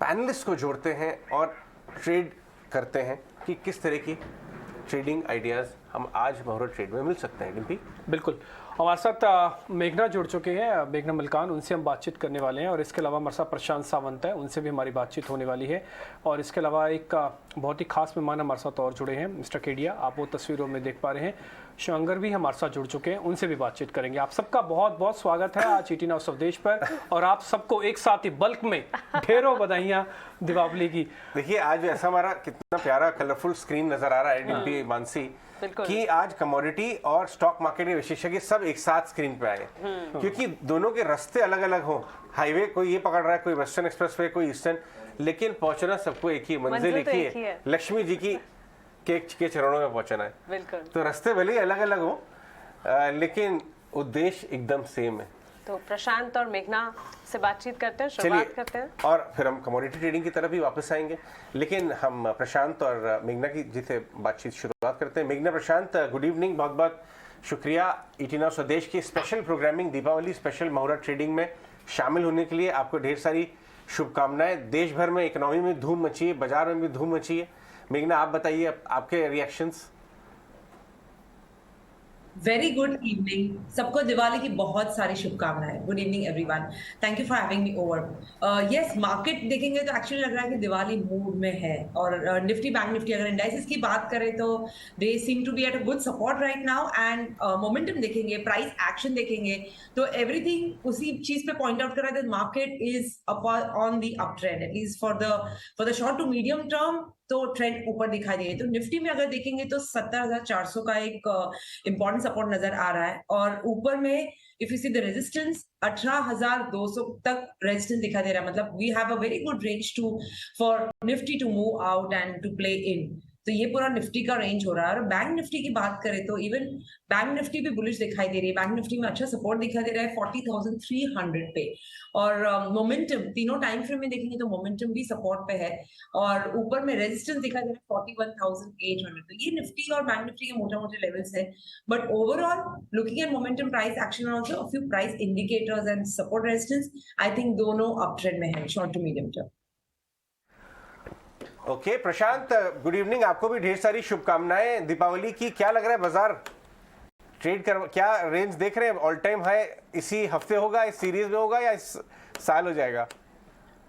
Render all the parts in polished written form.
Panelist को जोड़ते हैं और ट्रेड करते हैं कि किस तरह की ट्रेडिंग आइडियाज़ हम आज मुहूर्त ट्रेड में मिल सकते हैं। डिम्पी, बिल्कुल हमारे साथ मेघना जुड़ चुके हैं, मेघना मलकान, उनसे हम बातचीत करने वाले हैं। और इसके अलावा हमारे साथ प्रशांत सावंत है, उनसे भी हमारी बातचीत होने वाली है। और इसके अलावा एक बहुत ही खास मेहमान हमारे साथ और जुड़े हैं, मिस्टर केडिया, आप वो तस्वीरों में देख पा रहे हैं। शिवंगर भी हमारे साथ जुड़ चुके हैं, उनसे भी बातचीत करेंगे। आप सबका बहुत बहुत स्वागत है आज ईटी नाउ स्वदेश पर, और आप सबको एक साथ ही बल्क में ढेरों बधाइयाँ दीपावली की। देखिए आज ऐसा हमारा कितना प्यारा कलरफुल स्क्रीन नजर आ रहा है डिम्पी, मानसी, कि आज कमोडिटी और स्टॉक मार्केट के विशेषज्ञ सब एक साथ स्क्रीन पे आए, क्योंकि दोनों के रास्ते अलग अलग हो। हाईवे कोई ये पकड़ रहा है, कोई वेस्टर्न एक्सप्रेसवे, कोई ईस्टर्न, लेकिन पहुंचना सबको एक ही मंजिल एक ही है, लक्ष्मी जी की के चरणों में पहुंचना है। तो रास्ते भले ही अलग अलग हो, लेकिन उद्देश्य एकदम सेम है। तो प्रशांत और मेघना से बातचीत करते हैं, शुरुआत करते हैं, और फिर हम कमोडिटी ट्रेडिंग की तरफ भी वापस आएंगे। लेकिन हम प्रशांत और मेघना की जिसे बातचीत शुरुआत करते हैं। मेघना, प्रशांत, गुड इवनिंग, बहुत बहुत शुक्रिया ईटी नाउ स्वदेश की स्पेशल प्रोग्रामिंग दीपावली स्पेशल मुहूर्त ट्रेडिंग में शामिल होने के लिए। आपको ढेर सारी शुभकामनाएं। देश भर में इकोनॉमी में धूम मची है, बाजार में भी धूम मची है। मेघना, आप बताइए आपके रिएक्शंस। वेरी गुड इवनिंग, सबको दिवाली की बहुत सारी शुभकामनाएं। Good evening everyone, thank you for having me over. Yes, market देखेंगे तो एक्चुअली लग रहा है कि दिवाली मूड में है। और निफ्टी बैंक निफ्टी अगर इंडाइसेस की बात करें तो they seem to be at a good support right now. And momentum देखेंगे, प्राइस एक्शन देखेंगे तो एवरीथिंग उसी चीज पे पॉइंट आउट कर रहा है that market is on the up trend, at least for the short to medium term. तो ट्रेंड ऊपर दिखाई दे रही है। तो निफ्टी में अगर देखेंगे तो 17,400 का एक इंपॉर्टेंट सपोर्ट नजर आ रहा है। और ऊपर में if you see the resistance 18,200 तक रेजिस्टेंस दिखाई दे रहा है। मतलब we have a very good range to for Nifty to move out and to play in. तो ये पूरा निफ्टी का रेंज हो रहा है। और बैंक निफ्टी की बात करें तो इवन बैंक निफ्टी भी बुलिश दिखाई दे रही है। बैंक निफ्टी में अच्छा सपोर्ट दिखाई दे रहा है 40,300 पे। और मोमेंटम तीनों टाइम फ्रेम में देखेंगे तो मोमेंटम भी सपोर्ट पे है। और ऊपर में रेजिस्टेंस दिखाई दे रहा है 41,800। तो ये निफ्टी और बैंक निफ्टी के मोटे मोटे लेवल्स है। But overall looking at momentum, price action, also a few price indicators and support resistance, I think दोनों अप ट्रेंड में है short to medium term. Okay Prashant, good evening, आपको भी ढेर सारी शुभकामनाएं दीपावली की। क्या लग रहा है बाजार ट्रेड कर, क्या रेंज देख रहे हैं? ऑल टाइम हाई इसी हफ्ते होगा, इस सीरीज में होगा, या इस साल हो जाएगा?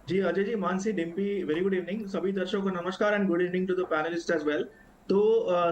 जी Ajay ji, Mansi, Dimpy, very good evening. सभी दर्शकों को नमस्कार and good evening to the panelists as well. तो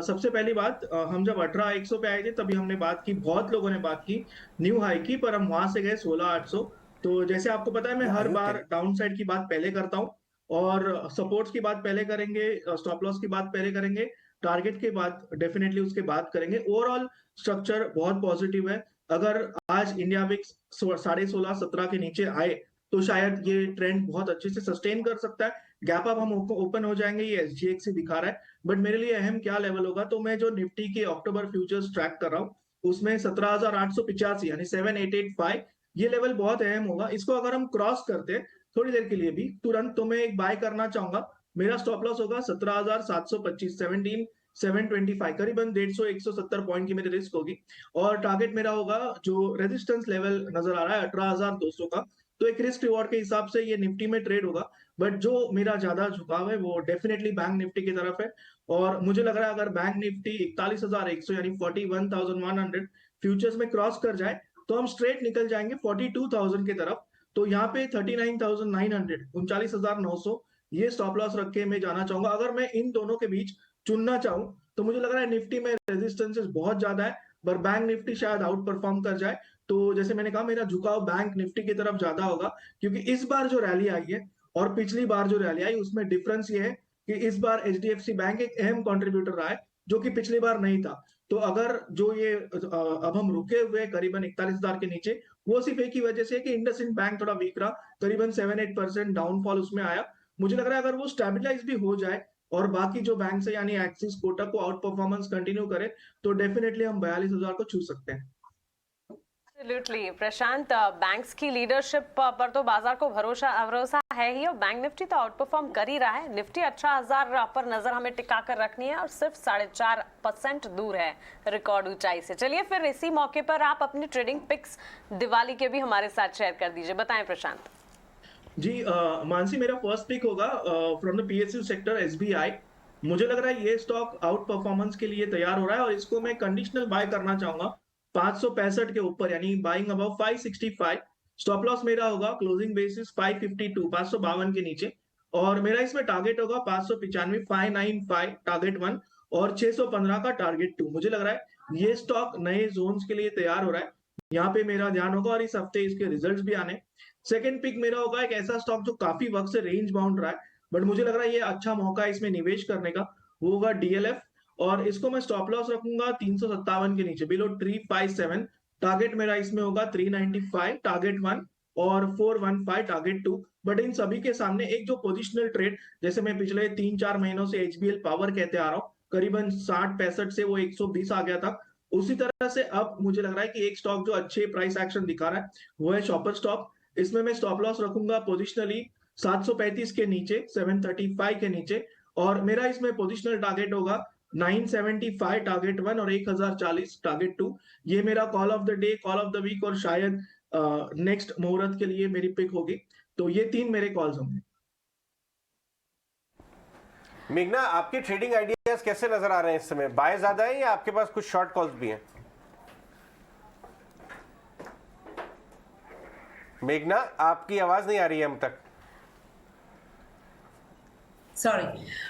सबसे पहली बात, हम जब 18,100 पे आए थे तभी हमने बात की, बहुत लोगों ने बात की न्यू हाई की, पर हम वहां से गए 16,800। तो जैसे आपको पता है मैं हर बार डाउन साइड की बात पहले करता हूँ, और सपोर्ट्स की बात पहले करेंगे, स्टॉप लॉस की बात पहले करेंगे, टारगेट की बात डेफिनेटली उसके बाद करेंगे। ओवरऑल स्ट्रक्चर बहुत पॉजिटिव है। अगर आज इंडिया विक्स 16.5-17 के नीचे आए तो शायद ये ट्रेंड बहुत अच्छे से सस्टेन कर सकता है। गैप अप हम ओपन हो जाएंगे, ये एसजीएक्स से दिखा रहा है। बट मेरे लिए अहम क्या लेवल होगा, तो मैं जो निफ्टी के अक्टूबर फ्यूचर्स ट्रैक कर रहा हूँ उसमें 17,885 यानी 7,885 ये लेवल बहुत अहम होगा। इसको अगर हम क्रॉस करते हैं थोड़ी देर के लिए भी तुरंत, तो मैं एक बाय करना चाहूंगा। मेरा स्टॉप लॉस होगा 17,725, 17,725, करीबन 150-170 पॉइंट की मेरी रिस्क होगी। और टारगेट मेरा होगा जो रेजिस्टेंस लेवल नजर आ रहा है 18,200 का। तो एक रिस्क रिवॉर्ड के हिसाब से ये निफ्टी में ट्रेड होगा। बट जो मेरा ज्यादा झुकाव है वो डेफिनेटली बैंक निफ्टी की तरफ है। और मुझे लग रहा है अगर बैंक निफ्टी 41,100 यानी 41,100 फ्यूचर्स में क्रॉस कर जाए तो हम स्ट्रेट निकल जाएंगे 42,000 की तरफ। तो यहाँ पे 39,900, 39,900 ये स्टॉप लॉस रख के मैं जाना चाहूंगा। अगर मैं इन दोनों के बीच चुनना चाहूं तो मुझे लग रहा है निफ्टी में रेजिस्टेंसेस बहुत ज्यादा है, पर बैंक निफ्टी शायद आउट परफॉर्म कर जाए। तो जैसे मैंने कहा मेरा झुकाव बैंक निफ्टी की तरफ ज्यादा होगा, क्योंकि इस बार जो रैली आई है और पिछली बार जो रैली आई उसमें डिफरेंस ये है कि इस बार एचडीएफसी बैंक एक अहम कंट्रीब्यूटर रहा है जो कि पिछली बार नहीं था। तो अगर जो ये अब हम रुके हुए करीबन 41,000 के नीचे, वो सिर्फ एक ही वजह से कि इंडसइंड बैंक थोड़ा वीक रहा, करीबन 7-8% डाउनफॉल उसमें आया। मुझे लग रहा है अगर वो स्टेबलाइज भी हो जाए और बाकी जो बैंक है यानी एक्सिस, कोटक को आउट परफॉर्मेंस कंटिन्यू करे तो डेफिनेटली हम 42,000 को छू सकते हैं। एब्सोल्युटली प्रशांत, बैंक्स की लीडरशिप पर तो बाजार को भरोसा है ही, और बैंक निफ्टी तो आउट परफॉर्म कर ही रहा है। निफ्टी 18,000 पर नजर हमें टिका कर रखनी है और सिर्फ 4.5% दूर है रिकॉर्ड ऊंचाई से। चलिए फिर इसी मौके पर आप अपनी ट्रेडिंग पिक्स दिवाली के भी हमारे साथ शेयर कर दीजिए, बताएं प्रशांत। जी मानसी, मेरा फर्स्ट पिक होगा from the PSU sector SBI. मुझे लग रहा है ये स्टॉक आउट परफॉर्मेंस के लिए तैयार हो रहा है और इसको मैं कंडीशनल बाय करना चाहूंगा 565 के ऊपर, यानी बाइंग अबव 565। स्टॉप लॉस मेरा होगा क्लोजिंग बेसिस 552, 552 के नीचे। और मेरा इसमें टारगेट होगा 595, 595 टारगेट 1 और 615 का टारगेट 2। मुझे लग रहा है ये स्टॉक नए जोन्स के लिए तैयार हो रहा है, यहाँ पे मेरा ध्यान होगा और इस हफ्ते इसके रिजल्ट्स भी आने। सेकंड पिक मेरा होगा एक ऐसा स्टॉक जो काफी वक्त से रेंज बाउंड रहा है, बट मुझे लग रहा है ये अच्छा मौका है इसमें निवेश करने का, वो होगा डीएलएफ। और इसको मैं स्टॉप लॉस रखूंगा 357 के नीचे, बिलो 357। टारगेट मेरा इसमें होगा 395 टारगेट 1 और 415 टारगेट 2। बट इन सभी के सामने एक जो पोजिशनल ट्रेड, जैसे मैं पिछले 3-4 महीनों से एचबीएल पावर कहते आ रहा हूँ, करीबन 60-65 से वो 120 आ गया था, उसी तरह से अब मुझे लग रहा है कि एक स्टॉक जो अच्छे प्राइस एक्शन दिखा रहा है वो है शॉपर स्टॉक। इसमें मैं स्टॉप लॉस रखूंगा पोजिशनली 735 के नीचे, 735 के नीचे। और मेरा इसमें पोजिशनल टारगेट होगा 975 टारगेट 1 और 1040 टारगेट 2। ये मेरा call of the day, call of the week और शायद नेक्स्ट मुहूर्त के लिए मेरी पिक होगी। तो ये 3 मेरे कॉल्स होंगे। मेघना, आपके ट्रेडिंग आइडियाज कैसे नजर आ रहे हैं इस समय? बाय ज्यादा है या आपके पास कुछ शॉर्ट कॉल्स भी हैं? मेघना, आपकी आवाज नहीं आ रही है हम तक। सॉरी,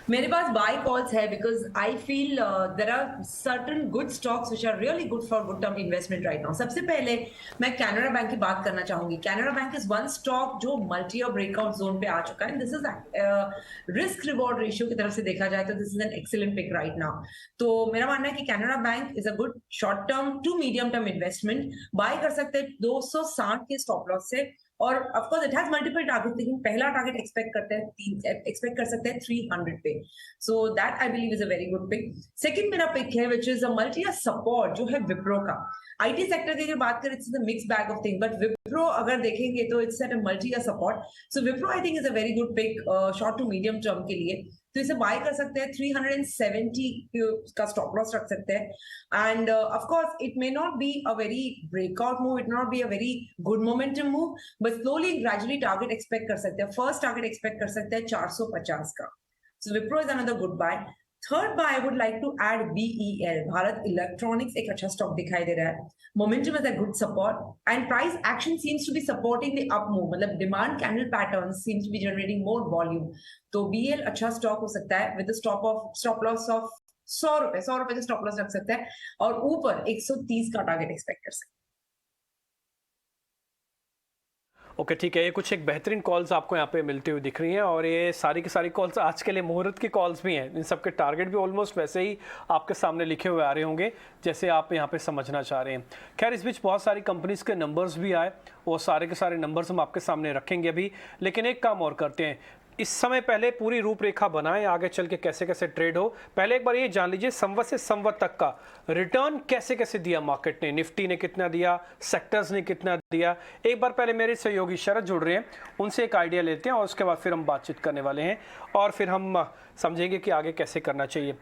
मेरे पास बाय कॉल्स है because I feel there are certain good stocks which are really good for good term investment right now. सबसे पहले मैं कैनरा बैंक की बात करना चाहूंगी। Canara bank is one stock जो मल्टी और ब्रेकआउट जोन पे आ चुका है। This is risk reward ratio की तरफ से देखा जाए तो this is an excellent pick right now. तो मेरा मानना है कि Canara bank is a good short term to medium term investment. Buy कर सकते हैं 260 के स्टॉप लॉस से। और of course it has multiple target, लेकिन पहला टारगेट एक्सपेक्ट कर सकते हैं 300 पे। So that I believe is a very good pick. Second मेरा पिक है which is a multi support जो है विप्रो का। आईटी सेक्टर की अगर बात करें it's the mix bag of thing, but Wipro अगर देखेंगे तो it's at a multi support. So Wipro I think is a very good pick short to medium term के लिए। तो इसे बाय कर सकते हैं 370 का स्टॉप लॉस रख सकते हैं। End of course it may not be a very breakout move, it not be a very good momentum move, but slowly gradually target expect कर सकते हैं। फर्स्ट टारगेट एक्सपेक्ट कर सकते हैं 450 का। So Wipro is another good buy. Third buy I would like to add BEL, Bharat Electronics. एक अच्छा stock दिखाई दे रहा है, momentum is a good support and price action seems to be supporting the up move, मतलब demand candle pattern seems to be generating more volume. तो BEL अच्छा stock हो सकता है विद स्टॉप लॉस ऑफ 100 रुपए का स्टॉप लॉस रख सकते हैं और ऊपर 130 का टारगेट एक्सपेक्ट कर सकते हैं। ओके ठीक है, ये कुछ एक बेहतरीन कॉल्स आपको यहाँ पे मिलती हुई दिख रही हैं और ये सारी की सारी कॉल्स आज के लिए मुहूर्त की कॉल्स भी हैं। इन सब के टारगेट भी ऑलमोस्ट वैसे ही आपके सामने लिखे हुए आ रहे होंगे जैसे आप यहाँ पे समझना चाह रहे हैं। खैर इस बीच बहुत सारी कंपनीज के नंबर्स भी आए, वो सारे के सारे नंबर्स हम आपके सामने रखेंगे अभी। लेकिन एक काम और करते हैं, इस समय पहले पूरी रूपरेखा बनाएं आगे चल के कैसे कैसे ट्रेड हो। पहले एक बार ये जान लीजिए संवत से संवत तक का रिटर्न कैसे कैसे दिया मार्केट ने, निफ्टी ने कितना दिया, सेक्टर्स ने कितना दिया। एक बार पहले मेरे सहयोगी शरद जुड़ रहे हैं, उनसे एक आइडिया लेते हैं और उसके बाद फिर हम बातचीत करने वाले हैं और फिर हम समझेंगे कि आगे कैसे करना चाहिए।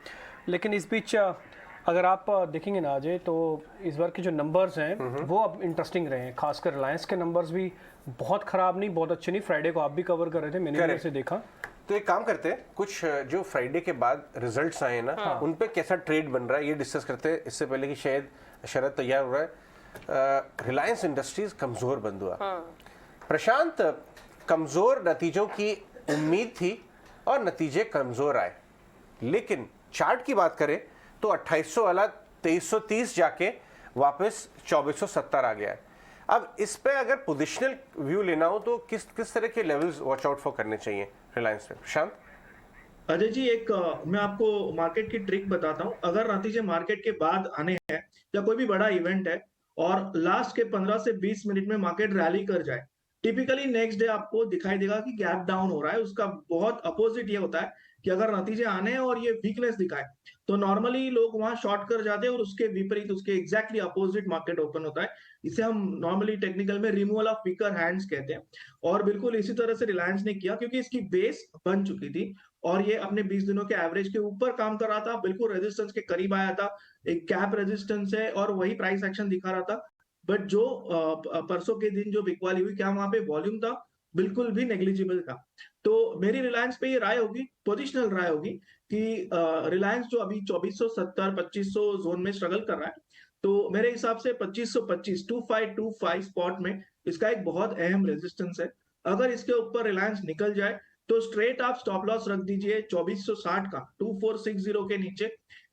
लेकिन इस बीच अगर आप देखेंगे ना अजय, तो इस बार के जो नंबर्स हैं वो अब इंटरेस्टिंग रहे हैं। खासकर रिलायंस के नंबर्स भी बहुत खराब नहीं, बहुत अच्छे नहीं। फ्राइडे को आप भी कवर कर रहे थे, मैंने से देखा। तो एक काम करते हैं, कुछ जो फ्राइडे के बाद रिजल्ट्स आए ना उन पे कैसा ट्रेड बन रहा है ये डिस्कस करते हैं। इससे पहले कि शायद शरद तैयार हो रहा है, रिलायंस इंडस्ट्रीज कमजोर बंद हुआ। प्रशांत, कमजोर नतीजों की उम्मीद थी और नतीजे कमजोर आए, लेकिन चार्ट की बात करें तो 2800 वाला 2330 जाके वापस 2470 आ गया है। अब इस पे अगर पोजिशनल व्यू लेना हो तो किस तरह के लेवल्स वॉच आउट फॉर करने चाहिए रिलायंस पे? प्रशांत। अजय जी, एक मैं आपको मार्केट की ट्रिक बताता हूँ। अगर नतीजे मार्केट के बाद आने हैं या कोई भी बड़ा इवेंट है और लास्ट के 15 से 20 मिनट में मार्केट रैली कर जाए, टिपिकली नेक्स्ट डे आपको दिखाई देगा कि गैप डाउन हो रहा है। उसका बहुत अपोजिट ये होता है कि अगर नतीजे आने हैं और ये वीकनेस दिखाए तो नॉर्मली लोग वहां शॉर्ट कर जाते हैं और उसके विपरीत, उसके एग्जैक्टली अपोजिट मार्केट ओपन होता है। इसे हम नॉर्मली टेक्निकल में रिमूवल ऑफ वीकर हैंड्स कहते हैं। और बिल्कुल इसी तरह से रिलायंस ने किया, क्योंकि इसकी बेस बन चुकी थी और ये अपने 20 दिनों के एवरेज के ऊपर काम कर रहा था, बिल्कुल रेजिस्टेंस के करीब आया था। एक कैप रेजिस्टेंस है और वही प्राइस एक्शन दिखा रहा था। बट जो परसों के दिन जो बिकवाली हुई, क्या वहां पे वॉल्यूम था? बिल्कुल भी नेग्लिजिबल था। तो मेरी रिलायंस पे ये राय होगी, पोजिशनल राय होगी कि रिलायंस जो अभी 2470-2500 जोन में स्ट्रगल कर रहा है, तो मेरे हिसाब से 2525 स्पॉट में इसका एक बहुत अहम रेजिस्टेंस है। अगर इसके ऊपर रिलायंस निकल जाए तो स्ट्रेट आप स्टॉप लॉस रख दीजिए 2460 का 2460 के नीचे,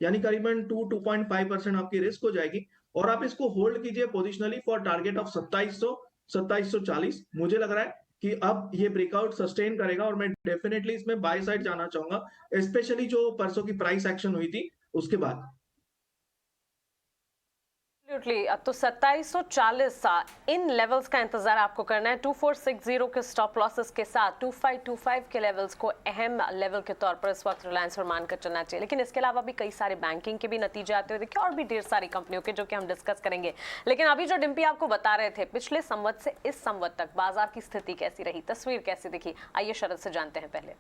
यानी करीबन 2.5% आपकी रिस्क हो जाएगी, और आप इसको होल्ड कीजिए पोजिशनली फॉर टारगेट ऑफ 2700 2740। मुझे लग रहा है कि अब ये ब्रेकआउट सस्टेन करेगा और मैं डेफिनेटली इसमें बाय साइड जाना चाहूंगा, स्पेशली जो परसों की प्राइस एक्शन हुई थी उसके बाद। एब्सोल्युटली। अब तो 2740 इन लेवल्स का इंतजार आपको करना है। 2460 के स्टॉप लॉसेस के साथ 2525 के लेवल्स को अहम लेवल के तौर पर इस वक्त रिलायंस पर मानकर चलना चाहिए। लेकिन इसके अलावा भी कई सारे बैंकिंग के भी नतीजे आते हुए देखे और भी ढेर सारी कंपनियों के, जो कि हम डिस्कस करेंगे। लेकिन अभी जो डिम्पी आपको बता रहे थे, पिछले संवत से इस संवत तक बाजार की स्थिति कैसी रही, तस्वीर कैसी दिखी, आइए शरद से जानते हैं पहले।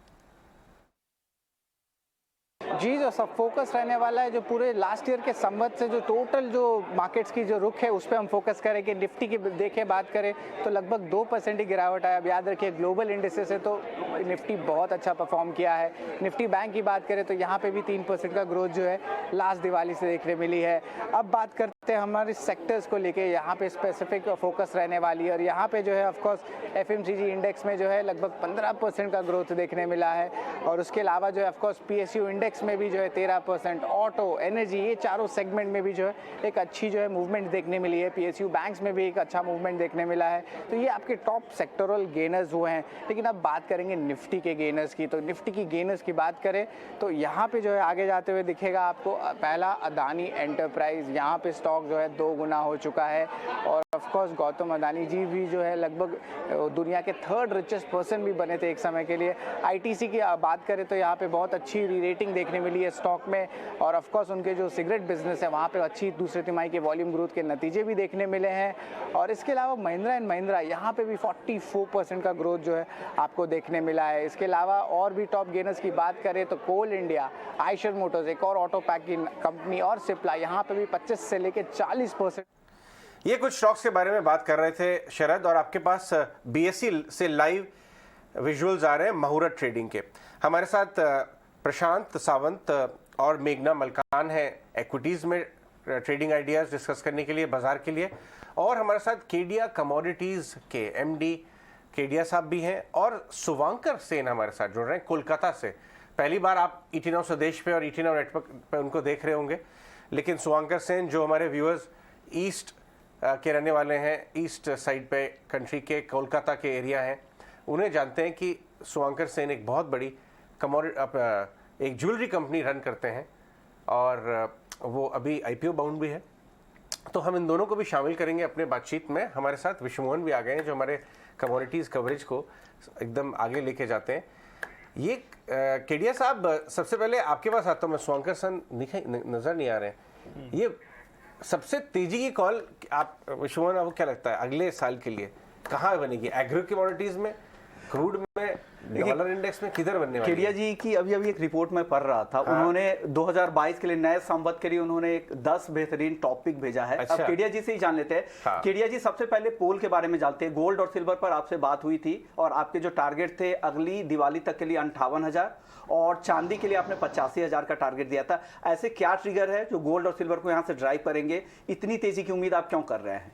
जी, जो सब फोकस रहने वाला है जो पूरे लास्ट ईयर के संवत से जो टोटल जो मार्केट्स की जो रुख है उस पर हम फोकस करेंगे। निफ्टी की देखें बात करें तो लगभग 2% की गिरावट है। अब याद रखिए ग्लोबल इंडिसेस से तो निफ्टी बहुत अच्छा परफॉर्म किया है। निफ्टी बैंक की बात करें तो यहाँ पे भी 3% का ग्रोथ जो है लास्ट दिवाली से देखने मिली है। अब बात करते हैं हमारे सेक्टर्स को लेके, यहाँ पे स्पेसिफिक फोकस रहने वाली है और यहाँ पे जो है ऑफकोर्स FMCG इंडेक्स में जो है लगभग 15% का ग्रोथ देखने मिला है। और उसके अलावा जो है ऑफकोर्स PSU इंडेक्स में भी जो है 13%, ऑटो, एनर्जी, ये चारों सेगमेंट में भी जो है एक अच्छी जो है मूवमेंट देखने मिली है। PSU बैंक्स में भी एक अच्छा मूवमेंट देखने मिला है। तो ये आपके टॉप सेक्टोरल गेनर्स हुए हैं। लेकिन अब बात करेंगे निफ्टी के गेनर्स की, तो निफ्टी की गेनर्स की बात करें तो यहाँ पे जो है आगे जाते हुए दिखेगा आपको पहला अदानी एंटरप्राइज, यहाँ पे स्टॉक जो है 2 गुना हो चुका है। और ऑफकोर्स गौतम अदानी जी भी जो है लगभग दुनिया के 3rd रिचेस्ट पर्सन भी बने थे एक समय के लिए। ITC की बात करें तो यहाँ पे बहुत अच्छी री रेटिंग देखने मिली है स्टॉक में। और ऑफकोर्स उनके जो सिगरेट बिजनेस है वहाँ पे अच्छी दूसरे तिमाही के वॉल्यूम ग्रोथ के नतीजे भी देखने मिले हैं। और इसके अलावा महिंद्रा एंड महिंद्रा, यहाँ पे भी 44% का ग्रोथ जो है आपको देखने मिला है। इसके अलावा और भी टॉप गेनर्स की बात करें तो कोल इंडिया, आइशर मोटर्स, एक और ऑटो पैक की कंपनी, और सिप्ला, यहाँ पे भी 25 से लेकर 40%। ये कुछ स्टॉक्स के बारे में बात कर रहे थे शरद, और आपके पास BSE से लाइव विजुअल्स आ रहे हैं मुहूर्त ट्रेडिंग के। हमारे साथ प्रशांत सावंत और मेघना मलकान हैं इक्विटीज़ में ट्रेडिंग आइडियाज़ डिस्कस करने के लिए, बाजार के लिए। और हमारे साथ केडिया कमोडिटीज़ के MD केडिया साहब भी हैं, और शुभांकर सेन हमारे साथ जुड़ रहे हैं कोलकाता से। पहली बार आप ET Now स्वदेश पे और ET Now नेटवर्क पे उनको देख रहे होंगे। लेकिन शुभांकर सेन, जो हमारे व्यूअर्स ईस्ट के रहने वाले हैं, ईस्ट साइड पे कंट्री के कोलकाता के एरिया हैं, उन्हें जानते हैं कि शुभांकर सेन एक बहुत बड़ी एक ज्वेलरी कंपनी रन करते हैं, और वो अभी IPO बाउंड भी है। तो हम इन दोनों को भी शामिल करेंगे अपने बातचीत में। हमारे साथ विश्वमोहन भी आ गए हैं, जो हमारे कमोडिटीज़ कवरेज को एकदम आगे लेके जाते हैं। ये केडिया साहब, सबसे पहले आपके पास आता हूँ मैं। शुभांकर सेन नज़र नहीं आ रहे हैं। ये सबसे तेजी की कॉल आप विश्वमोहन, आपको क्या लगता है अगले साल के लिए कहाँ बनेगी? एग्रो कमोडिटीज में, क्रूड में, डॉलर इंडेक्स में, किधर बनने वाली है? केडिया जी की अभी एक रिपोर्ट में पढ़ रहा था। हाँ। उन्होंने 2022 के लिए नए संवत के लिए उन्होंने एक 10 बेहतरीन टॉपिक भेजा है। अच्छा। अब केडिया जी से ही जान लेते हैं। हाँ। केडिया जी, सबसे पहले पोल के बारे में जानते हैं। गोल्ड और सिल्वर पर आपसे बात हुई थी और आपके जो टारगेट थे अगली दिवाली तक के लिए 58,000, और चांदी के लिए आपने 85,000 का टारगेट दिया था। ऐसे क्या ट्रिगर है जो गोल्ड और सिल्वर को यहाँ से ड्राइव करेंगे? इतनी तेजी की उम्मीद आप क्यों कर रहे हैं?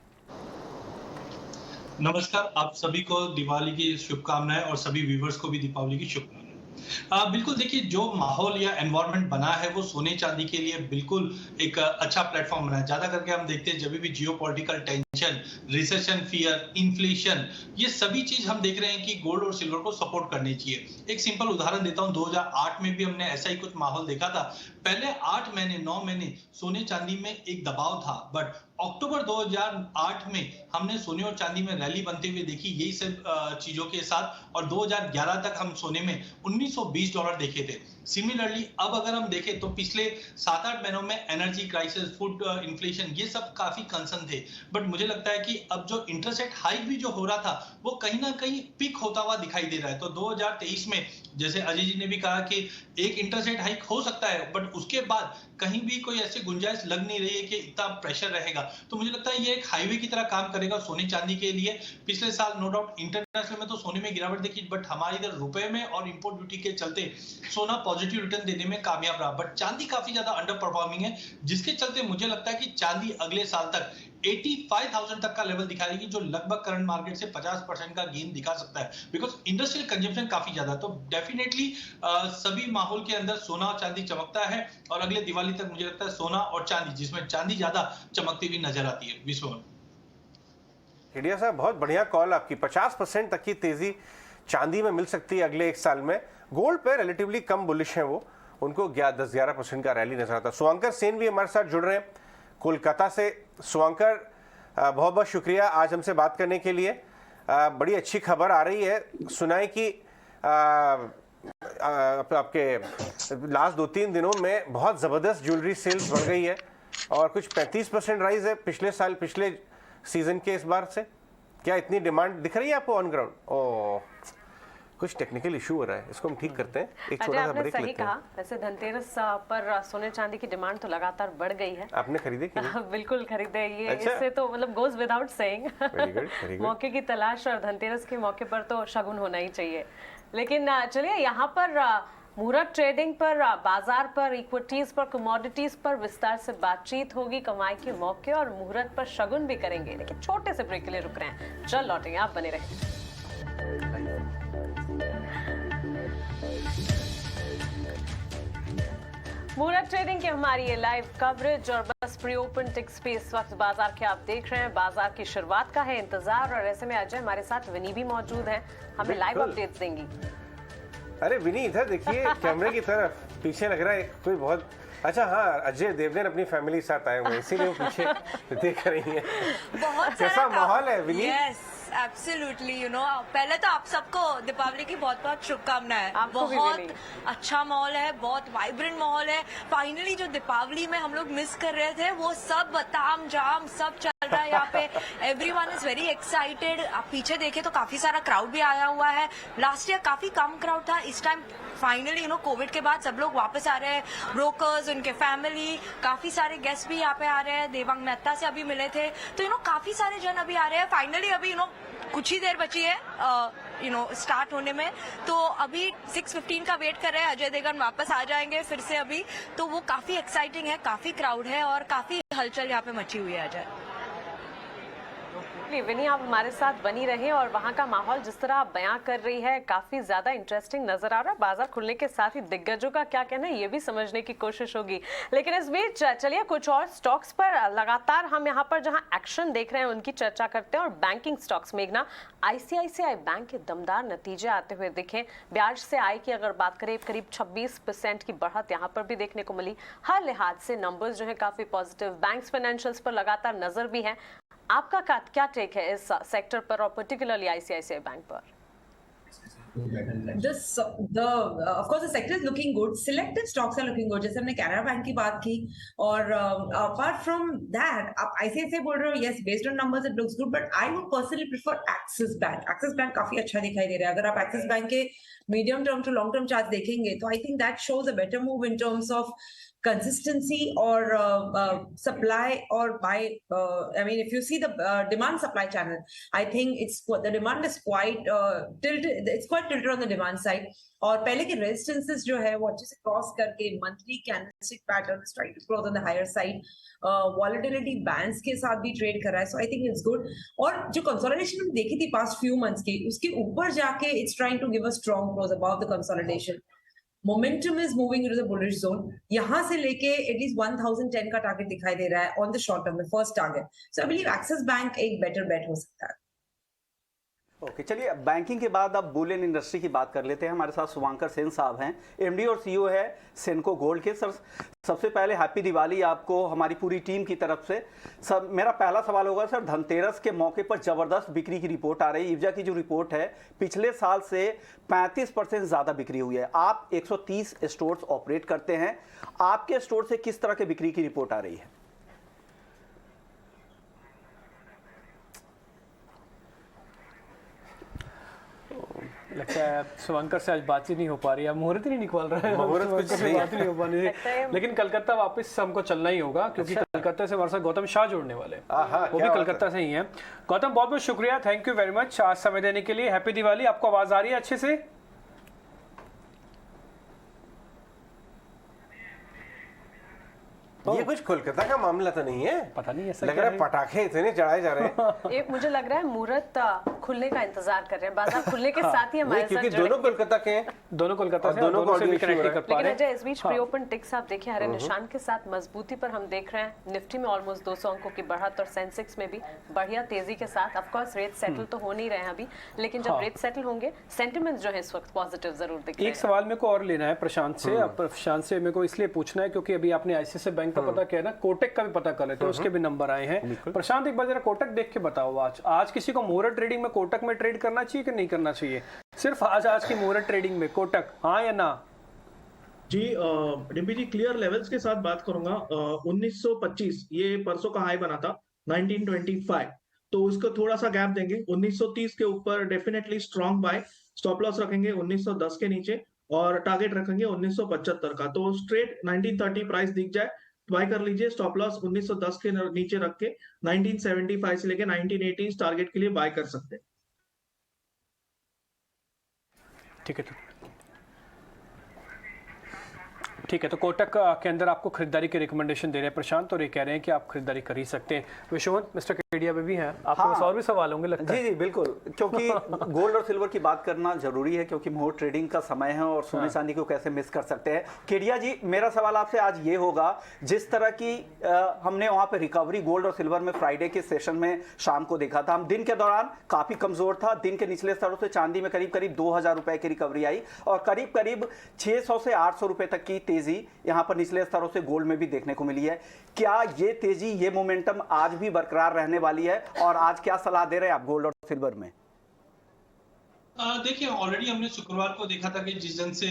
नमस्कार, आप सभी को दिवाली की शुभकामनाएं और सभी व्यूवर्स को भी दीपावली की शुभकामनाएं। बिल्कुल, देखिए, जो माहौल या एनवायरनमेंट बना है वो सोने चांदी के लिए बिल्कुल एक अच्छा प्लेटफॉर्म बना है। ज्यादा करके हम देखते हैं जब भी geopolitical tension, recession fear, inflation, ये सभी चीज हम देख रहे हैं कि गोल्ड और सिल्वर को सपोर्ट करनी चाहिए। एक सिंपल उदाहरण देता हूं, 2008 में भी हमने ऐसा ही कुछ माहौल देखा था। पहले 8 महीने 9 महीने सोने चांदी में एक दबाव था, बट अक्टूबर 2008 में हमने सोने और चांदी में रैली बनते हुए देखी, यही सब चीजों के साथ। और 2011 तक हम सोने में $1920 देखे थे। सिमिलरली अब अगर हम देखें तो पिछले 7-8 महीनों में एनर्जी क्राइसिस, फूड इन्फ्लेशन, ये सब काफी कंसर्न थे। बट मुझे लगता है कि अब जो इंटरेस्ट रेट हाइक भी जो हो रहा था वो कहीं ना कहीं पिक होता हुआ दिखाई दे रहा है। तो 2023 में, जैसे अजय जी ने भी कहा कि एक इंटरेस्ट रेट हाइक हो सकता है, बट उसके बाद कहीं भी कोई ऐसी गुंजाइश लग नहीं रही है कि इतना प्रेशर रहेगा। तो मुझे लगता है ये एक हाईवे की तरह काम करेगा सोने चांदी के लिए। पिछले साल नो डाउट इंटरनेशनल में तो सोने में गिरावट देखी, बट हमारे इधर रुपए में और इंपोर्ट ड्यूटी के चलते सोना पॉजिटिव रिटर्न देने में कामयाब रहा, बट चांदी काफी ज्यादा अंडर परफॉर्मिंग है, जिसके चलते मुझे लगता है कि चांदी अगले साल तक 85,000 तक का लेवल दिखाएगी, जो लगभग करंट मार्केट से 50% का गेन दिखा सकता है, बिकॉज इंडस्ट्रियल कंजम्पशन काफी ज्यादा। तो डेफिनेटली सभी माहौल के अंदर सोना और चांदी चमकता है, और अगले दिवाली तक मुझे लगता है सोना और चांदी, जिसमें चांदी ज्यादा चमकती हुई नजर आती है। विश्व केडिया साहब, बहुत बढ़िया कॉल आपकी। 50% तक की तेजी चांदी में मिल सकती है अगले एक साल में। गोल्ड पे रिलेटिवली कम बुलिश है वो, उनको 10-11% का रैली नजर आता है। सुवांकर सेन भी हमारे साथ जुड़ रहे हैं कोलकाता से। सुवांकर, बहुत बहुत शुक्रिया आज हमसे बात करने के लिए। बड़ी अच्छी खबर आ रही है, सुनाए कि आपके लास्ट 2-3 दिनों में बहुत ज़बरदस्त ज्वेलरी सेल्स बढ़ गई है, और कुछ 35% राइज है पिछले साल, पिछले सीजन के इस बार से। क्या इतनी डिमांड दिख रही है आपको ऑन ग्राउंड? ओह, कुछ टेक्निकल इशू हो रहा है, इसको हम ठीक करते हैं, एक छोटा सा ब्रेक लेते हैं। वैसे धनतेरस पर सोने चांदी की डिमांड तो लगातार बढ़ गई है। आपने खरीदे कि नहीं? बिल्कुल खरीदे, ये अच्छा? इससे तो मतलब goes without saying. Very good. मौके की तलाश और धनतेरस के मौके पर तो शगुन होना ही चाहिए। लेकिन चलिए यहाँ पर मुहूर्त ट्रेडिंग पर, बाजार पर, इक्विटीज पर, कमोडिटीज पर विस्तार से बातचीत होगी। कमाई के मौके और मुहूर्त पर शगुन भी करेंगे, लेकिन छोटे से ब्रेक के लिए रुक रहे हैं, चल लौटेंगे, आप बने रहें। मुहूर्त ट्रेडिंग की हमारी ये लाइव कवरेज और बस प्री ओपन टिक्स पे इस वक्त बाजार के आप देख रहे हैं। बाजार की शुरुआत का है इंतजार, और ऐसे में अजय हमारे साथ विनी भी मौजूद है, हमें लाइव अपडेट्स देंगी। अरे विनी, इधर देखिए कैमरे की तरफ, पीछे लग रहा है कोई बहुत अच्छा। हाँ, अजय देवगन अपनी फैमिली साथ आए हुए हैं, इसीलिए वो पीछे देख रही हैं। बहुत कैसा माहौल है विनी? यस एब्सोल्युटली, यू नो, पहले तो आप सबको दीपावली की बहुत बहुत शुभकामनाएं। बहुत अच्छा माहौल है, बहुत वाइब्रेंट माहौल है। फाइनली जो दीपावली में हम लोग मिस कर रहे थे वो सब ताम जाम सब चल रहा है यहाँ पे। Everyone is very excited. आप पीछे देखें तो काफी सारा क्राउड भी आया हुआ है। लास्ट ईयर काफी कम क्राउड था, इस टाइम फाइनली कोविड के बाद सब लोग वापस आ रहे हैं। ब्रोकर्स, उनके फैमिली, काफी सारे गेस्ट भी यहाँ पे आ रहे हैं। देवांग मेहता से अभी मिले थे, तो काफी सारे जन अभी आ रहे हैं। फाइनली अभी कुछ ही देर बची है स्टार्ट होने में, तो अभी 6:15 का वेट कर रहे हैं। अजय देवगन वापस आ जाएंगे फिर से अभी, तो वो काफी एक्साइटिंग है, काफी क्राउड है और काफी हलचल यहाँ पे मची हुई है। अजय विनी, आप हमारे साथ बनी रहे, और वहाँ का माहौल जिस तरह आप बयां कर रही है काफी ज्यादा इंटरेस्टिंग नजर आ रहा है। बाजार खुलने के साथ ही दिग्गजों का क्या कहना है ये भी समझने की कोशिश होगी। लेकिन इस बीच चलिए कुछ और स्टॉक्स पर लगातार हम यहाँ पर जहाँ एक्शन देख रहे हैं उनकी चर्चा करते हैं। और बैंकिंग स्टॉक्स में ना ICICI बैंक के दमदार नतीजे आते हुए दिखे। ब्याज से आय की अगर बात करें, करीब 26% की बढ़त यहाँ पर भी देखने को मिली। हर लिहाज से नंबर्स जो है काफी पॉजिटिव। बैंक्स फाइनेंशियल्स पर लगातार नजर भी है। आपका क्या टेक है इस सेक्टर पर और पर्टिकुलरली ICICI बैंक पर? Of course the sector is looking good. Selected stocks are looking good. जैसे हमने कैनरा बैंक की बात की, और apart from that, आप ICICI बोल रहे हो, yes, based on numbers it looks good, but I would personally prefer Axis Bank. Axis Bank काफी अच्छा दिखाई दे रहा है। अगर आप Axis Bank के medium term to long term charts देखेंगे, तो I think that shows a better move in terms of consistency or supply or buy. I mean, if you see the demand supply channel, I think the demand is quite tilted. It's quite tilted on the demand side. और पहले के resistances जो है वो अच्छे से cross करके monthly candlestick pattern trying to close on the higher side. Volatility bands के साथ भी ट्रेड कर रहा है, so I think it's good. और जो कंसोलिडेशन हम देखी थी पास्ट फ्यू मंथ्स की, उसके ऊपर जाके it's trying to give a strong close above the consolidation. Momentum is moving into the bullish zone. यहाँ से लेके एटलीस्ट 1010 का टारगेट दिखाई दे रहा है on the short term, the first target. So I believe axis bank एक better बेट हो सकता है। ओके, चलिए बैंकिंग के बाद अब बुलियन इंडस्ट्री की बात कर लेते हैं। हमारे साथ शुभांकर सेन साहब हैं, MD और CEO है सेनको गोल्ड के। सर, सबसे पहले हैप्पी दिवाली आपको हमारी पूरी टीम की तरफ से। सर, मेरा पहला सवाल होगा सर, धनतेरस के मौके पर जबरदस्त बिक्री की रिपोर्ट आ रही है। IFJA की जो रिपोर्ट है, पिछले साल से 35% ज्यादा बिक्री हुई है। आप 130 स्टोर्स ऑपरेट करते हैं, आपके स्टोर से किस तरह की बिक्री की रिपोर्ट आ रही है? लगता है शुभंकर से आज बातचीत नहीं हो पा रही है, मुहूर्त ही नहीं निकल रहा है, मुहूर्त कुछ नहीं बात नहीं हो पा रही है। लेकिन कलकत्ता वापस हमको चलना ही होगा, क्योंकि कलकत्ता से हमारे साथ गौतम शाह जुड़ने वाले हैं, वो भी कलकत्ता से ही हैं। गौतम बहुत बहुत शुक्रिया, थैंक यू वेरी मच आज समय देने के लिए। हैप्पी दिवाली। आपको आवाज आ रही है अच्छे से? ये कुछ कोलकाता का मामला तो नहीं है, पता नहीं ऐसा लग रहा है पटाखे इतने चढ़ाए जा रहे हैं। एक मुझे लग रहा है मुहूर्त खुलने का इंतजार कर रहे हैं, बाजार खुलने के साथ ही हमारे साथ क्योंकि दोनों कोलकाता के हैं, दोनों कोलकाता से, दोनों से भी कनेक्ट कर पा रहे हैं। लेकिन इस बीच प्री ओपन टिक्स आप देखिए हरे निशान के साथ मजबूती पर हम देख रहे हैं। निफ्टी में ऑलमोस्ट 200 अंकों की बढ़त और सेंसेक्स में भी बढ़िया तेजी के साथ। ऑफ कोर्स रेट सेटल तो हो नहीं रहे हैं अभी, लेकिन जब रेट सेटल होंगे सेंटिमेंट्स जो है इस वक्त पॉजिटिव जरूर दिख रहे हैं। एक सवाल मेरे को और लेना है प्रशांत से। प्रशांत से मेरे को इसलिए पूछना है क्योंकि अभी आपने आईसीआईसीआई बैंक का पता किया ना, कोटक का भी पता कर लेते हैं, उसके भी नंबर आए हैं। प्रशांत एक बार जरा कोटक देख के बताओ, आज किसी को मुहूर्त ट्रेडिंग में कोटक में ट्रेड करना चाहिए कि नहीं करना चाहिए? सिर्फ आज की मुहूर्त ट्रेडिंग में कोटक, हाँ या ना? जी डिम्पी जी, क्लियर लेवल्स के साथ बात करूंगा। 1925 ये परसों का हाई बना था 1925, तो उसको थोड़ा सा गैप देंगे। 1930 के ऊपर definitely strong bye, stop loss रखेंगे 1910 के नीचे और टारगेट रखेंगे 1975 का। तो स्ट्रेट 1930 प्राइस दिख जाए बाय कर लीजिए, स्टॉप लॉस 1910 के नीचे रख के 1975 से लेके 1980 टारगेट के लिए बाय कर सकते हैं। ठीक है, तो कोटक के अंदर आपको खरीदारी के रिकमेंडेशन दे रहे हैं प्रशांत, और ये कह रहे हैं कि आप खरीदारी कर ही सकते हैं। विश्वमोहन, मिस्टर केडिया में भी हैं, आपके पास और भी सवाल होंगे लगता है। जी बिल्कुल, क्योंकि गोल्ड और सिल्वर की बात करना जरूरी है क्योंकि मुहूर्त ट्रेडिंग का समय है और सोने चांदी को कैसे मिस कर सकते हैं। केडिया जी, मेरा सवाल आपसे आज ये होगा, जिस तरह की हमने वहां पे रिकवरी गोल्ड और सिल्वर में फ्राइडे के सेशन में शाम को देखा था, हम दिन के दौरान काफी कमजोर था। दिन के निचले स्तरों से चांदी में करीब करीब 2000 रुपए की रिकवरी आई और करीब करीब 600 से 800 रुपए तक की तेजी यहां पर निचले स्तरों से गोल्ड में भी देखने को मिली है। क्या ये तेजी, ये मोमेंटम आज भी बरकरार रहने वाली है और आज क्या सलाह दे रहे हैं आप गोल्ड और सिल्वर में? देखिए, ऑलरेडी हमने शुक्रवार को देखा था कि जिस दिन से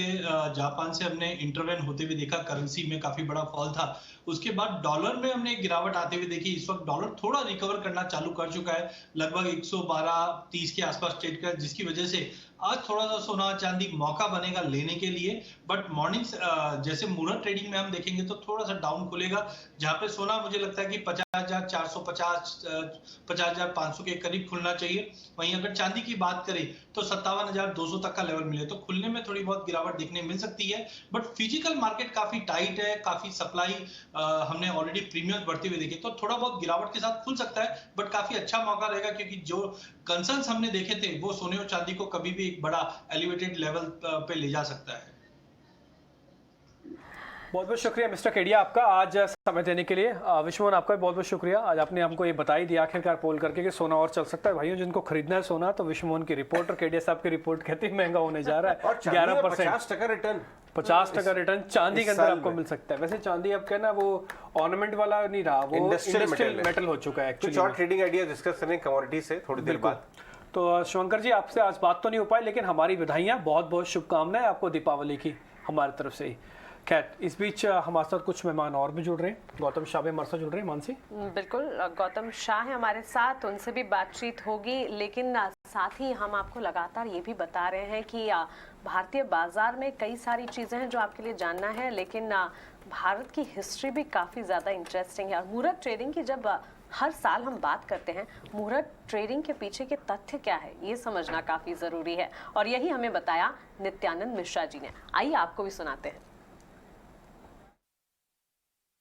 जापान से हमने इंटरवेन होते हुए देखा, करेंसी में काफी बड़ा फॉल था। उसके बाद डॉलर में हमने एक गिरावट आते हुए देखी। इस वक्त डॉलर थोड़ा रिकवर करना चालू कर चुका है, लगभग 112.30 के आसपास ट्रेड कर, जिसकी वजह से आज थोड़ा सा सोना चांदी मौका बनेगा लेने के लिए। बट मॉर्निंग जैसे मुहूर्त ट्रेडिंग में हम देखेंगे तो थोड़ा सा डाउन खुलेगा, जहां पे सोना मुझे लगता है कि 50,450 50,500 के करीब खुलना चाहिए। वहीं अगर चांदी की बात करें तो 57,200 तक का लेवल मिले तो खुलने में थोड़ी बहुत गिरावट देखने मिल सकती है। बट फिजिकल मार्केट काफी टाइट है, काफी सप्लाई हमने ऑलरेडी प्रीमियम बढ़ते हुए देखे, तो थोड़ा बहुत गिरावट के साथ खुल सकता है। बट काफी अच्छा मौका रहेगा क्योंकि जो कंसर्न्स हमने देखे थे वो सोने और चांदी को कभी भी एक बड़ा एलिवेटेड लेवल पे ले जा सकता है। बहुत बहुत शुक्रिया मिस्टर केडिया आपका आज समय देने के लिए। विश्वमोहन, आपका भी बहुत बहुत शुक्रिया, आज आपने हमको ये बताई दिया आखिरकार पोल करके कि सोना और चल सकता है। भाइयों, जिनको खरीदना है सोना तो विश्वमोहन की रिपोर्ट और केडिया साहब की रिपोर्ट कहती है महंगा होने जा रहा है। 11% रिटर्न, 50% रिटर्न चांदी के अंदर आपको मिल सकता है। वैसे चांदी अब क्या ना, वो ऑर्नामेंट वाला नहीं रहा, वो इंडस्ट्रियल मेटल हो चुका है। कुछ और ट्रेडिंग आइडिया डिस्कस करें कमोडिटी से थोड़ी देर बाद। तो शंकर जी, आपसे आज बात तो नहीं हो पाई, लेकिन हमारी बधाइयाँ, बहुत बहुत शुभकामनाएं आपको दीपावली की हमारी तरफ से ही। खैर, इस बीच हमारे साथ कुछ मेहमान और भी जुड़ रहे हैं। गौतम शाह भी हमारे साथ जुड़ रहे हैं। मानसी, बिल्कुल, गौतम शाह है हमारे साथ, उनसे भी बातचीत होगी। लेकिन साथ ही हम आपको लगातार ये भी बता रहे हैं कि भारतीय बाजार में कई सारी चीज़ें हैं जो आपके लिए जानना है, लेकिन भारत की हिस्ट्री भी काफ़ी ज़्यादा इंटरेस्टिंग है। और मुहूर्त ट्रेडिंग की जब हर साल हम बात करते हैं, मुहूर्त ट्रेडिंग के पीछे के तथ्य क्या है ये समझना काफ़ी ज़रूरी है, और यही हमें बताया नित्यानंद मिश्रा जी ने। आइए आपको भी सुनाते हैं।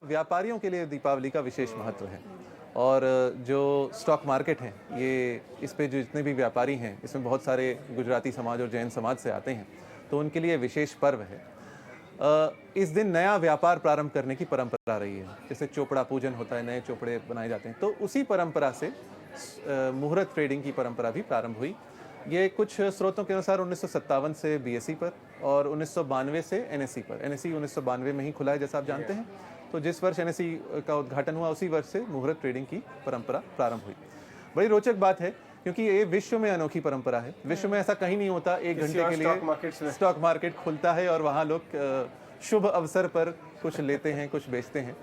व्यापारियों के लिए दीपावली का विशेष महत्व है और जो स्टॉक मार्केट है, ये इस पे जो जितने भी व्यापारी हैं, इसमें बहुत सारे गुजराती समाज और जैन समाज से आते हैं, तो उनके लिए विशेष पर्व है। इस दिन नया व्यापार प्रारंभ करने की परंपरा रही है। जैसे चोपड़ा पूजन होता है, नए चोपड़े बनाए जाते हैं, तो उसी परंपरा से मुहूर्त ट्रेडिंग की परंपरा भी प्रारंभ हुई। ये कुछ स्रोतों के अनुसार 1957 से बीएसई पर और 1992 से एनएसई पर। एनएसई 1992 में ही खुला है जैसा आप जानते हैं, तो जिस वर्ष एनएसई का उद्घाटन हुआ उसी वर्ष से मुहूर्त ट्रेडिंग की परंपरा प्रारंभ हुई। बड़ी रोचक बात है क्योंकि ये विश्व में अनोखी परंपरा है। विश्व में ऐसा कहीं नहीं होता, 1 घंटे के लिए स्टॉक मार्केट खुलता है और वहाँ लोग शुभ अवसर पर कुछ लेते हैं, कुछ बेचते हैं।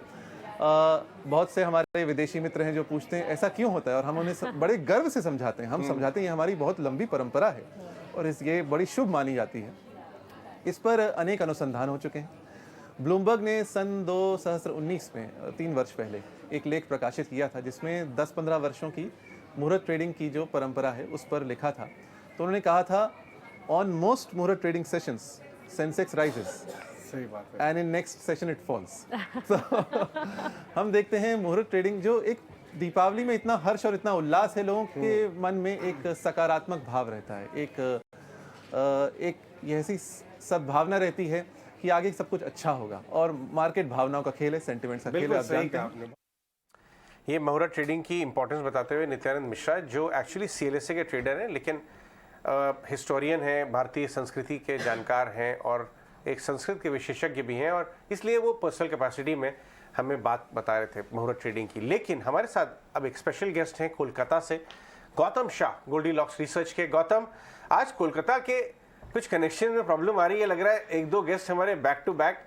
बहुत से हमारे विदेशी मित्र हैं जो पूछते हैं ऐसा क्यों होता है, और हम उन्हें बड़े गर्व से समझाते हैं। हम समझाते हैं ये हमारी बहुत लंबी परंपरा है और ये बड़ी शुभ मानी जाती है। इस पर अनेक अनुसंधान हो चुके हैं ब्लूमबर्ग ने सन 2019 में 3 वर्ष पहले एक लेख प्रकाशित किया था जिसमें 10-15 वर्षों की मुहूर्त ट्रेडिंग की जो परंपरा है उस पर लिखा था। तो उन्होंने कहा था ऑन मोस्ट मुहूर्त ट्रेडिंग सेशंस सेंसेक्स राइजेस, सही बात है, and in next session it falls. तो हम देखते हैं मुहूर्त ट्रेडिंग जो एक दीपावली में इतना हर्ष और इतना उल्लास है, लोगों के मन में एक सकारात्मक भाव रहता है, एक ऐसी सद्भावना रहती है कि आगे सब कुछ अच्छा होगा, और मार्केट भावनाओं का खेल है, सेंटिमेंट्स का खेल है, आप जानते हैं। ये मुहूर्त ट्रेडिंग की इंपॉर्टेंस बताते हुए नित्यानंद मिश्रा, जो एक्चुअली CLSA के ट्रेडर हैं लेकिन हिस्टोरियन हैं, भारतीय संस्कृति के जानकार हैं और एक संस्कृत के विशेषज्ञ भी हैं, और इसलिए वो पर्सनल कैपेसिटी में हमें बात बता रहे थे मुहूर्त ट्रेडिंग की। लेकिन हमारे साथ अब एक स्पेशल गेस्ट हैं कोलकाता से, गौतम शाह, गोल्डीलॉक्स रिसर्च के। गौतम, आज कोलकाता के कुछ कनेक्शन में प्रॉब्लम आ रही है, लग रहा है 1-2 गेस्ट हमारे बैक टू बैक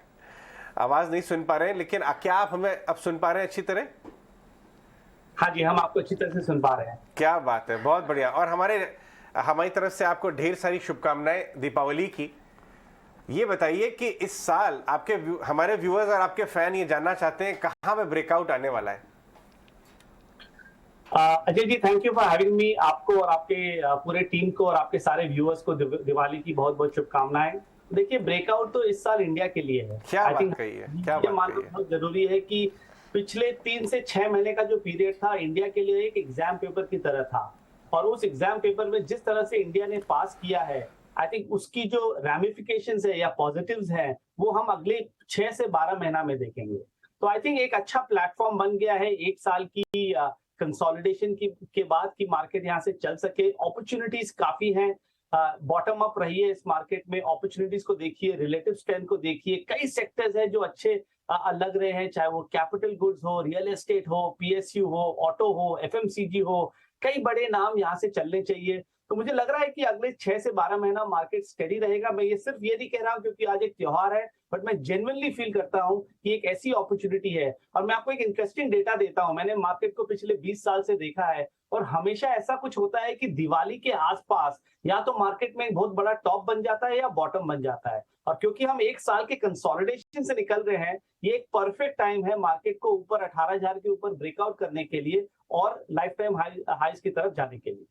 आवाज़ नहीं सुन पा रहे हैं, लेकिन क्या आप हमें अब सुन पा रहे हैं अच्छी तरह? हाँ जी, हम आपको अच्छी तरह से सुन पा रहे हैं। क्या बात है, बहुत बढ़िया। और हमारी तरफ से आपको ढेर सारी शुभकामनाएं दीपावली की। ये बताइए कि इस साल हमारे व्यूअर्स और आपके फैन ये जानना चाहते हैं कहाँ पे ब्रेकआउट आने वाला है। Ajay ji, thank you for having me. आपको और आपके पूरे टीम को और आपके सारे व्यूअर्स को दिवाली की बहुत बहुत शुभकामनाएं। देखिए, ब्रेकआउट तो इस साल इंडिया के लिए है। क्या बात कही है, क्या बात कही है। बहुत जरूरी है कि पिछले 3 से 6 महीने का जो पीरियड था इंडिया के लिए एक एग्जाम पेपर की तरह था, और उस एग्जाम पेपर में जिस तरह से इंडिया ने पास किया है, आई थिंक उसकी जो रैमिफिकेशंस है या पॉजिटिव्स हैं वो हम अगले 6 से 12 महीना में देखेंगे। तो आई थिंक एक अच्छा प्लेटफॉर्म बन गया है 1 साल की कंसोलिडेशन के बाद की मार्केट यहाँ से चल सके। अपॉर्चुनिटीज काफी हैं, बॉटम अप रही है इस मार्केट में। अपॉर्चुनिटीज को देखिए, रिलेटिव स्ट्रेंथ को देखिए, कई सेक्टर्स हैं जो अच्छे लग रहे हैं, चाहे वो कैपिटल गुड्स हो, रियल एस्टेट हो, PSU हो, ऑटो हो, FMCG हो, कई बड़े नाम यहाँ से चलने चाहिए। तो मुझे लग रहा है कि अगले 6 से 12 महीना मार्केट स्टेडी रहेगा। मैं ये सिर्फ ये नहीं कह रहा हूँ क्योंकि आज एक त्योहार है, बट मैं जेन्युइनली फील करता हूँ कि एक ऐसी अपॉर्चुनिटी है। और मैं आपको एक इंटरेस्टिंग डेटा देता हूँ, मैंने मार्केट को पिछले 20 साल से देखा है, और हमेशा ऐसा कुछ होता है कि दिवाली के आसपास या तो मार्केट में एक बहुत बड़ा टॉप बन जाता है या बॉटम बन जाता है। और क्योंकि हम 1 साल के कंसोलिडेशन से निकल रहे हैं, ये एक परफेक्ट टाइम है मार्केट को ऊपर 18,000 के ऊपर ब्रेकआउट करने के लिए और लाइफ टाइम हाईज की तरफ जाने के लिए।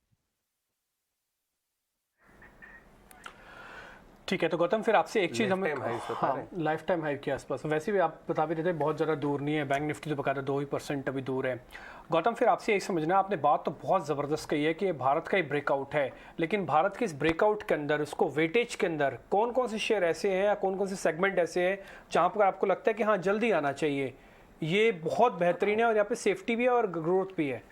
ठीक है, तो गौतम फिर आपसे एक चीज़ हमें लाइफ टाइम हाई के आसपास, वैसे भी आप बता भी रहे थे बहुत ज़्यादा दूर नहीं है, बैंक निफ्टी तो बकायदा 2% अभी दूर है। गौतम, फिर आपसे यही समझना, आपने बात तो बहुत ज़बरदस्त कही है कि भारत का ही ब्रेकआउट है, लेकिन भारत के इस ब्रेकआउट के अंदर, उसको वेटेज के अंदर कौन कौन से शेयर ऐसे हैं या कौन कौन से सेगमेंट ऐसे हैं जहाँ पर आपको लगता है कि हाँ जल्दी आना चाहिए, ये बहुत बेहतरीन है और यहाँ पे सेफ्टी भी है और ग्रोथ भी है?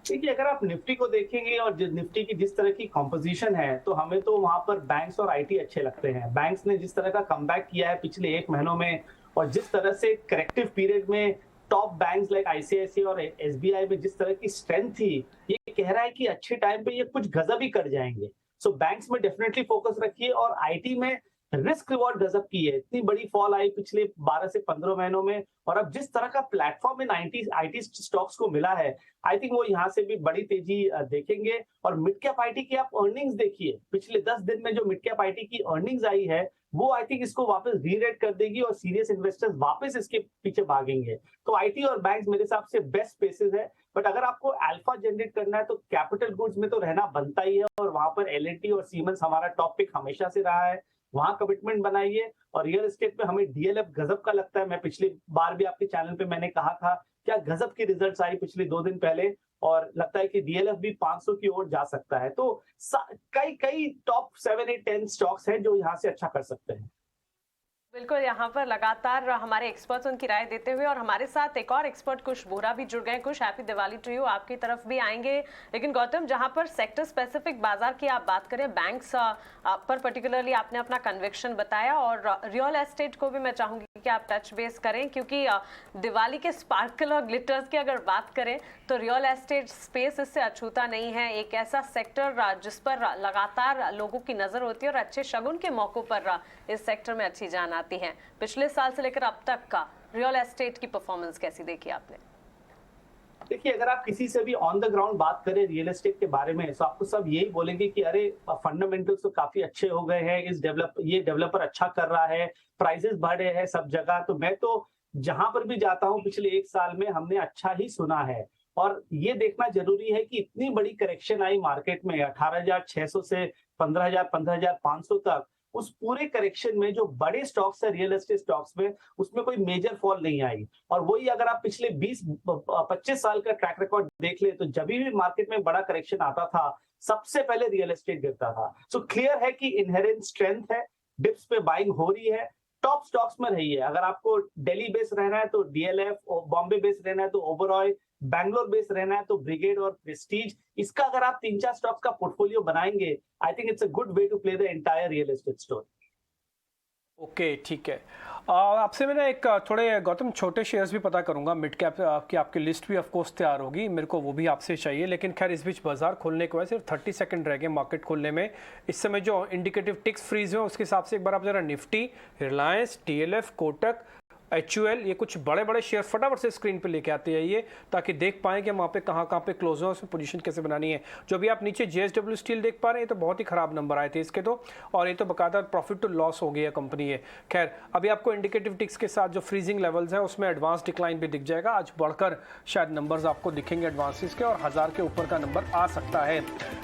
देखिए, अगर आप निफ्टी को देखेंगे और निफ्टी की जिस तरह की कॉम्पोजिशन है, तो हमें तो वहां पर बैंक्स और आईटी अच्छे लगते हैं। बैंक्स ने जिस तरह का कमबैक किया है पिछले 1 महीनों में, और जिस तरह से करेक्टिव पीरियड में टॉप बैंक्स लाइक ICICI और SBI में जिस तरह की स्ट्रेंथ थी, ये कह रहा है कि अच्छे टाइम पे ये कुछ गजब ही कर जाएंगे। सो बैंक्स में डेफिनेटली फोकस रखिए, और आईटी में रिस्क रिवॉर्ड गजब की है। इतनी बड़ी फॉल आई पिछले 12 से 15 महीनों में, और अब जिस तरह का प्लेटफॉर्म इन आईटी स्टॉक्स को मिला है, आई थिंक वो यहाँ से भी बड़ी तेजी देखेंगे। और मिड कैप आईटी की आप अर्निंग्स देखिए, पिछले 10 दिन में जो मिड कैप आईटी की अर्निंग्स आई है, वो आई थिंक इसको वापस रीरेट कर देगी और सीरियस इन्वेस्टर्स वापस इसके पीछे भागेंगे। तो आईटी और बैंक्स मेरे हिसाब से बेस्ट स्पेसेस है। बट अगर आपको अल्फा जनरेट करना है तो कैपिटल गुड्स में तो रहना बनता ही है, और वहां पर L&T और सीमेंस हमारा टॉप पिक हमेशा से रहा है, वहां कमिटमेंट बनाइए। और रियल एस्टेट पे हमें DLF गजब का लगता है। मैं पिछली बार भी आपके चैनल पे मैंने कहा था क्या गजब की रिजल्ट्स आई पिछले 2 दिन पहले, और लगता है कि DLF भी 500 की ओर जा सकता है। तो कई टॉप 7, 8, 10 स्टॉक्स हैं जो यहाँ से अच्छा कर सकते हैं। बिल्कुल, यहाँ पर लगातार हमारे एक्सपर्ट्स उनकी राय देते हुए, और हमारे साथ एक और एक्सपर्ट कुश बोरा भी जुड़ गए। कुश, हैप्पी दिवाली टू यू, आपकी तरफ भी आएंगे। लेकिन गौतम, जहाँ पर सेक्टर स्पेसिफिक बाजार की आप बात करें, बैंक्स पर पर्टिकुलरली आपने अपना कन्विक्शन बताया, और रियल एस्टेट को भी मैं चाहूंगी कि आप टच बेस करें, क्योंकि दिवाली के स्पार्कल और ग्लिटर्स की अगर बात करें तो रियल एस्टेट स्पेस इससे अछूता नहीं है। एक ऐसा सेक्टर जिस पर लगातार लोगों की नजर होती है, और अच्छे शगुन के मौकों पर इस सेक्टर में अच्छी जान आती है। पिछले साल से लेकर अब तक का रियल एस्टेट की परफॉर्मेंस कैसी देखी आपने? देखिए, अगर आप किसी से भी ऑन द ग्राउंड बात करें रियल एस्टेट के बारे में, तो आपको सब यही बोलेंगे कि अरे फंडामेंटल्स तो काफी अच्छे हो गए हैं, ये डेवलपर अच्छा कर रहा है, प्राइसेस बढ़े हैं सब जगह। तो मैं तो जहां पर भी जाता हूं पिछले 1 साल में हमने अच्छा ही सुना है। और ये देखना जरूरी है कि इतनी बड़ी करेक्शन आई मार्केट में 18,600 से 15,000 15,500 तक, उस पूरे करेक्शन में जो बड़े स्टॉक्स है रियल एस्टेट स्टॉक्स में, उसमें कोई मेजर फॉल नहीं आई। और वही अगर आप पिछले 20-25 साल का ट्रैक रिकॉर्ड देख ले, तो जब भी मार्केट में बड़ा करेक्शन आता था सबसे पहले रियल एस्टेट गिरता था। सो क्लियर है कि इनहेरेंट स्ट्रेंथ है, डिप्स पे बाइंग हो रही है, टॉप स्टॉक्स में रही है। अगर आपको दिल्ली बेस रहना है तो डीएलएफ, बॉम्बे बेस रहना है तो ओबरॉय, बैंगलोर बेस रहना है तो ब्रिगेड और प्रेस्टीज। इसका अगर आप 3-4 स्टॉक्स का पोर्टफोलियो बनाएंगे, I think it's a good way to play the entire real estate story. Okay, ठीक है। आपसे मैंने एक थोड़े गौतम छोटे शेयर्स भी पता करूंगा, मिड कैप की आपकी लिस्ट भी ऑफ कोर्स तैयार होगी, मेरे को वो भी आपसे चाहिए। लेकिन खैर इस बीच बाजार खोलने के बाद सिर्फ 30 सेकंड रह गए मार्केट खोलने में। इस समय जो इंडिकेटिव टिक्स फ्रीज है उसके हिसाब से एक बार आप जरा Nifty, Reliance, TLF, Kotak, HUL, ये कुछ बड़े बड़े शेयर फटाफट से स्क्रीन पे लेके आते जाइए ताकि देख पाएं कि वहाँ पे कहाँ पे क्लोज हो, उसमें पोजीशन कैसे बनानी है। जो भी आप नीचे JSW स्टील देख पा रहे हैं, तो बहुत ही खराब नंबर आए थे इसके तो, और ये तो बकायदा प्रॉफिट टू लॉस हो गई है कंपनी है। खैर अभी आपको इंडिकेटिव टिक्स के साथ जो फ्रीजिंग लेवल्स हैं उसमें एडवांस डिक्लाइन भी दिख जाएगा। आज बढ़कर शायद नंबर्स आपको दिखेंगे एडवांसेस के, और 1000 के ऊपर का नंबर आ सकता है।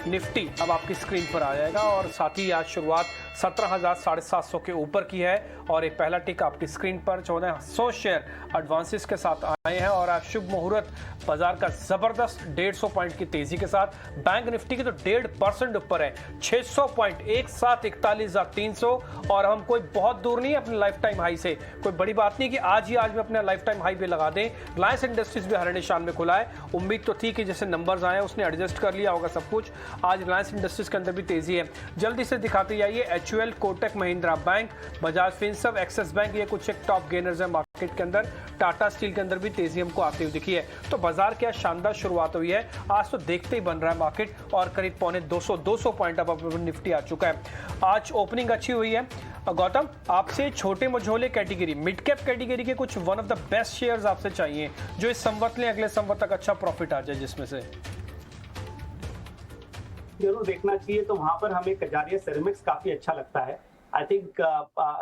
निफ्टी अब आपकी स्क्रीन पर आ जाएगा, और साथ ही आज शुरुआत 17,750 के ऊपर की है, और एक पहला टिक आपकी स्क्रीन पर 1400 शेयर एडवांसेस के साथ आए हैं। और आज शुभ मुहूर्त बाजार का जबरदस्त 150 पॉइंट की तेजी के साथ। बैंक निफ्टी की तो 1.5% ऊपर है, 600 पॉइंट, एक साथ 41,300, और हम कोई बहुत दूर नहीं है अपने लाइफ टाइम हाई से। कोई बड़ी बात नहीं कि आज में अपने लाइफ टाइम हाई पे लगा दें। रिलायंस इंडस्ट्रीज भी हरे निशान में खुला है। उम्मीद तो थी कि जैसे नंबर्स आए उसने एडजस्ट कर लिया होगा सब कुछ। आज रिलायंस इंडस्ट्रीज के अंदर भी तेजी है। जल्दी से दिखाते जाइए HUL, Kotak Mahindra bank, Bajaj Finserv, axis bank, ये कुछ एक टॉप गेनर्स है मार्केट के अंदर। टाटा स्टील के अंदर भी तेजी हमको आती हुई दिखी है। तो बाजार क्या शानदार शुरुआत हुई है। आज तो देखते ही बन रहा है मार्केट, और करीब पौने 200 पॉइंट अब निफ्टी आ चुका है। आज ओपनिंग अच्छी हुई है। गौतम, आपसे छोटे मझोले कैटेगरी, मिड कैप कैटेगरी के कुछ one of the best shares आपसे चाहिए जो इस संवत में अगले संवत तक अच्छा प्रॉफिट आ जाए, जिसमें से जरूर देखना चाहिए। तो वहां पर हमें कजारिया सेरेमिक्स काफी अच्छा लगता है। आई थिंक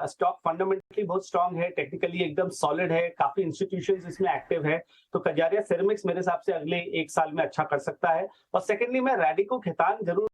स्टॉक फंडामेंटली बहुत स्ट्रांग है, टेक्निकली एकदम सॉलिड है, काफी इंस्टीट्यूशंस इसमें एक्टिव है। तो कजारिया सेरेमिक्स मेरे हिसाब से अगले 1 साल में अच्छा कर सकता है। और सेकेंडली मैं रैडिको खैतान जरूर